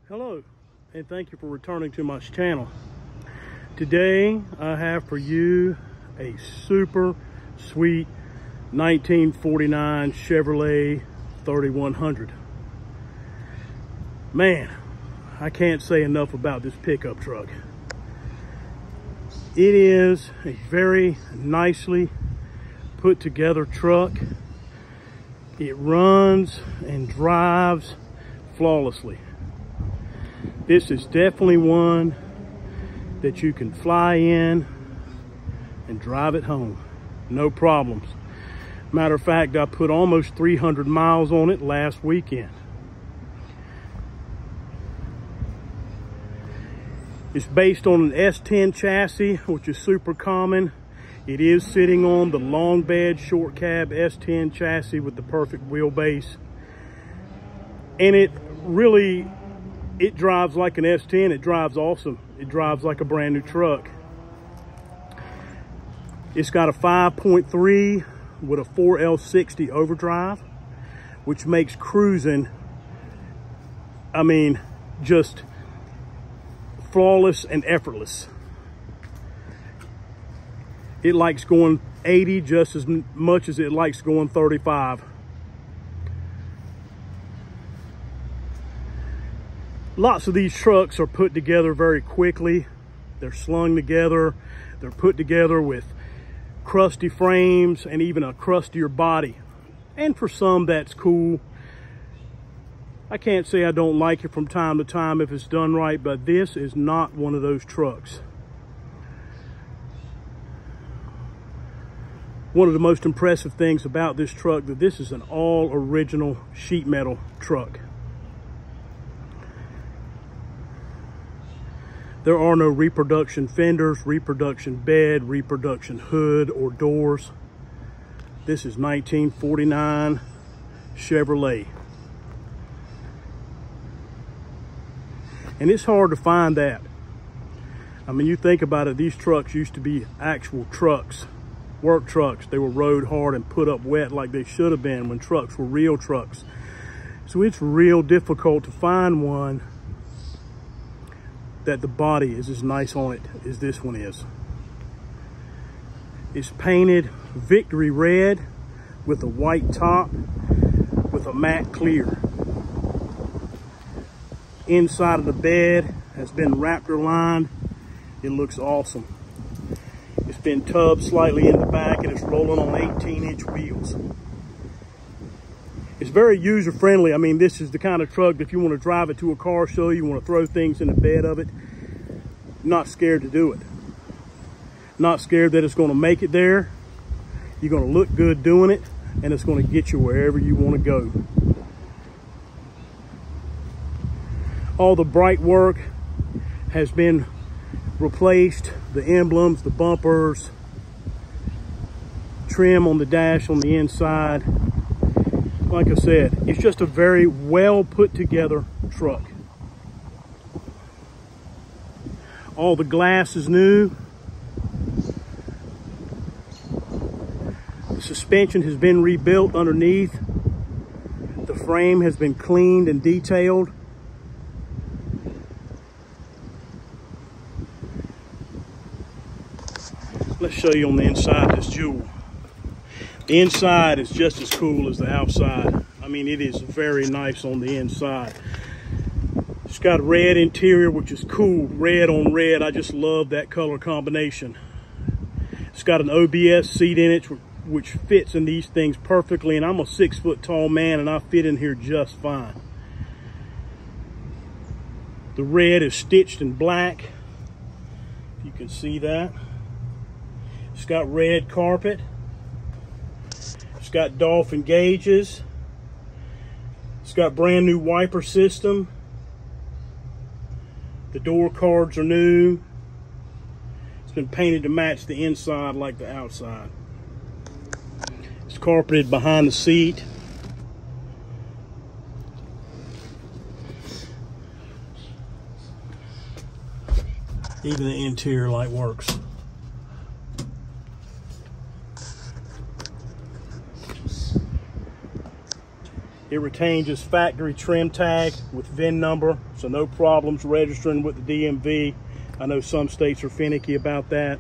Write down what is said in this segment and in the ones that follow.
Hello, and thank you for returning to my channel. Today I have for you a super sweet 1949 Chevrolet 3100. Man, I can't say enough about this pickup truck. It is a very nicely put together truck. It runs and drives flawlessly. This is definitely one that you can fly in and drive it home. No problems. Matter of fact, I put almost 300 miles on it last weekend. It's based on an S10 chassis, which is super common. It is sitting on the long bed short cab S10 chassis with the perfect wheelbase. And it drives like an S10. It drives awesome. It drives like a brand new truck. It's got a 5.3 with a 4L60 overdrive, which makes cruising, just flawless and effortless. It likes going 80 just as much as it likes going 35. Lots of these trucks are put together very quickly. They're slung together. They're put together with crusty frames and even a crustier body. And for some, that's cool. I can't say I don't like it from time to time if it's done right, but this is not one of those trucks. One of the most impressive things about this truck that this is an all original sheet metal truck. There are no reproduction fenders, reproduction bed, reproduction hood, or doors. This is 1949 Chevrolet. And it's hard to find that. You think about it, these trucks used to be actual trucks, work trucks. They were rode hard and put up wet like they should have been when trucks were real trucks. So it's real difficult to find one that the body is as nice on it as this one is. It's painted Victory red with a white top with a matte clear. Inside of the bed has been Raptor lined. It looks awesome. It's been tubbed slightly in the back and it's rolling on 18-inch wheels. It's very user-friendly. This is the kind of truck that if you want to drive it to a car show, you want to throw things in the bed of it, not scared to do it. Not scared that it's going to make it there. You're going to look good doing it, and it's going to get you wherever you want to go. All the bright work has been replaced. The emblems, the bumpers, trim on the dash on the inside. Like I said, it's just a very well put together truck. All the glass is new. The suspension has been rebuilt underneath. The frame has been cleaned and detailed. Let's show you on the inside this jewel. The inside is just as cool as the outside. It is very nice on the inside. It's got red interior, which is cool. Red on red. I just love that color combination. It's got an OBS seat in it, which fits in these things perfectly. And I'm a 6 foot tall man and I fit in here just fine. The red is stitched in black. If you can see that. It's got red carpet. It's got dolphin gauges. It's got brand new wiper system. The door cards are new. It's been painted to match the inside like the outside. It's carpeted behind the seat. Even the interior light works. It It retains its factory trim tag with VIN number, so no problems registering with the DMV. I know some states are finicky about that.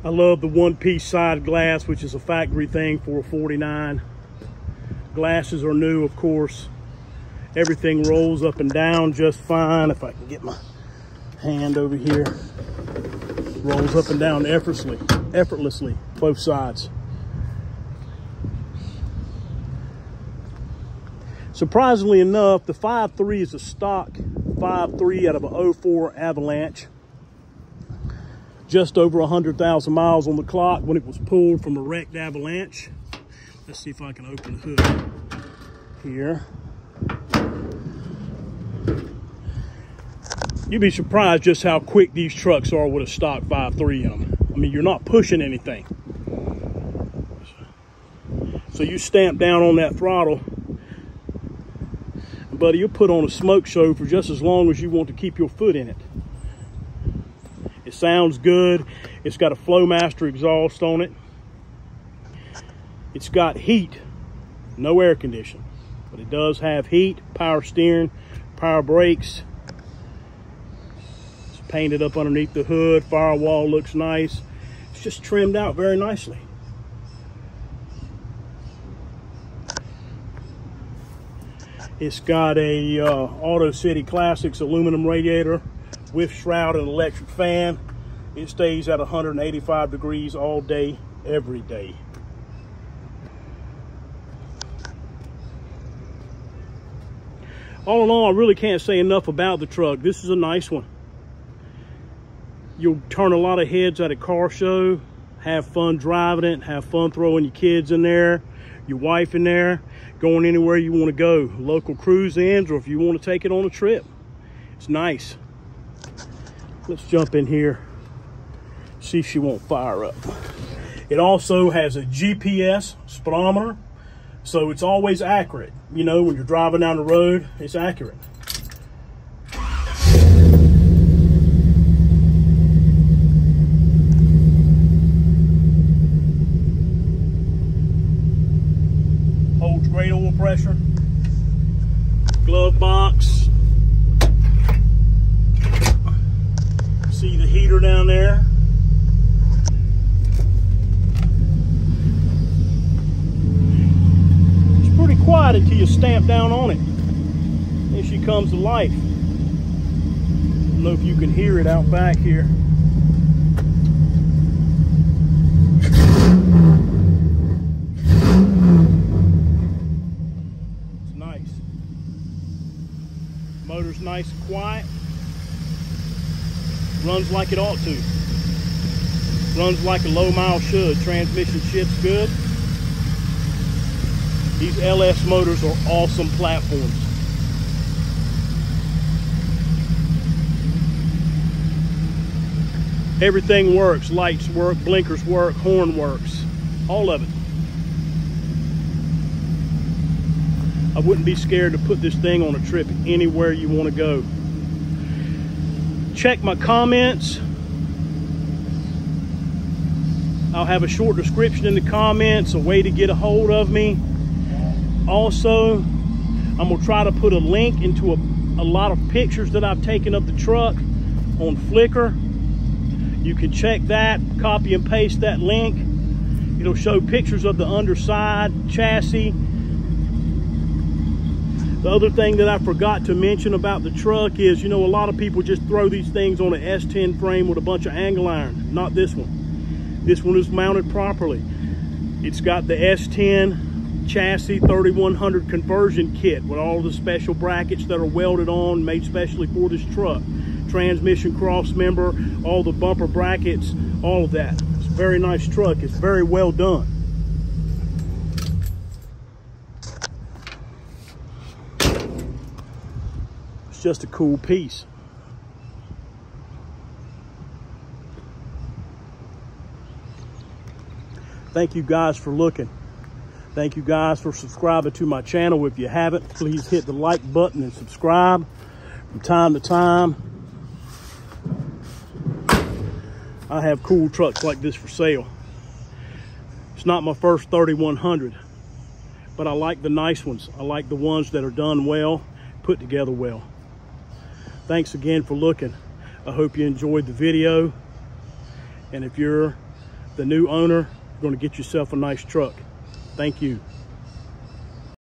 I love the one-piece side glass, which is a factory thing for a 49. Glasses are new, of course. Everything rolls up and down just fine. If I can get my hand over here. Rolls up and down effortlessly, both sides. Surprisingly enough, the 5.3 is a stock 5.3 out of an 04 Avalanche. Just over 100,000 miles on the clock when it was pulled from a wrecked Avalanche. Let's see if I can open the hood here. You'd be surprised just how quick these trucks are with a stock 5.3 in them. I mean, you're not pushing anything. So you stamp down on that throttle, and buddy, you'll put on a smoke show for just as long as you want to keep your foot in it. It sounds good. It's got a Flowmaster exhaust on it. It's got heat, no air conditioning, but it does have heat, power steering, power brakes. It's painted up underneath the hood. Firewall looks nice. It's just trimmed out very nicely. It's got a Auto City Classics aluminum radiator with shroud and electric fan. It stays at 185 degrees all day, every day. All in all, I really can't say enough about the truck. This is a nice one. You'll turn a lot of heads at a car show, have fun driving it, have fun throwing your kids in there, your wife in there, going anywhere you want to go. Local cruise-ins, or if you want to take it on a trip. It's nice. Let's jump in here, see if she won't fire up. It also has a GPS speedometer, so it's always accurate. You know, when you're driving down the road, it's accurate. Holds great oil pressure. Glove box. See the heater down there. It's pretty quiet until you stamp down on it. Then she comes to life. I don't know if you can hear it out back here. It's nice. Motor's nice and quiet. Runs like it ought to. Runs like a low mile should. Transmission shifts good. These LS motors are awesome platforms. Everything works. Lights work, blinkers work, horn works. All of it. I wouldn't be scared to put this thing on a trip anywhere you want to go. Check my comments. I'll have a short description in the comments, a way to get a hold of me. Also, I'm gonna try to put a link into a lot of pictures that I've taken of the truck on Flickr. You can check that, copy and paste that link. It'll show pictures of the underside, chassis. The other thing that I forgot to mention about the truck is, you know, a lot of people just throw these things on an S10 frame with a bunch of angle iron. Not this one. This one is mounted properly. It's got the S10 chassis 3100 conversion kit with all the special brackets that are welded on, made specially for this truck. Transmission cross member, all the bumper brackets, all of that. It's a very nice truck. It's very well done. It's just a cool piece. Thank you guys for looking. Thank you guys for subscribing to my channel. If you haven't, please hit the like button and subscribe. From time to time, I have cool trucks like this for sale. It's not my first 3100, but I like the nice ones. I like the ones that are done well, put together well. Thanks again for looking. I hope you enjoyed the video. And if you're the new owner, you're going to get yourself a nice truck. Thank you.